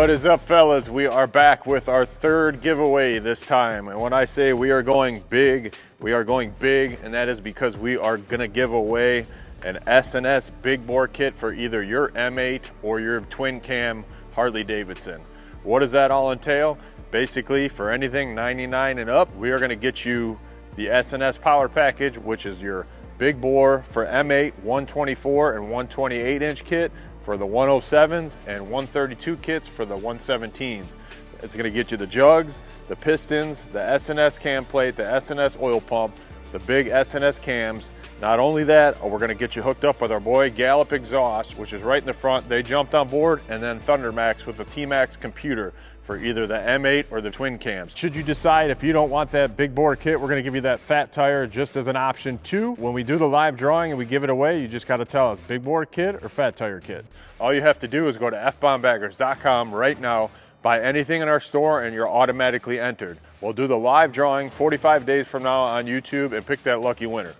What is up, fellas? We are back with our third giveaway this time. And when I say we are going big, we are going big, and that is because we are gonna give away an S&S big bore kit for either your M8 or your twin cam Harley Davidson. What does that all entail? Basically, for anything 99 and up, we are gonna get you the S&S power package, which is your big bore for M8, 124 and 128 inch kit for the 107s and 132 kits for the 117s. It's gonna get you the jugs, the pistons, the S&S cam plate, the S&S oil pump, the big S&S cams. Not only that, we're gonna get you hooked up with our boy Gallup Exhaust, which is right in the front. They jumped on board, and then Thundermax with the T-Max computer for either the M8 or the twin cams. Should you decide if you don't want that big bore kit, we're gonna give you that fat tire just as an option too. When we do the live drawing and we give it away, you just gotta tell us big bore kit or fat tire kit. All you have to do is go to fbombbaggers.com right now, buy anything in our store, and you're automatically entered. We'll do the live drawing 45 days from now on YouTube and pick that lucky winner.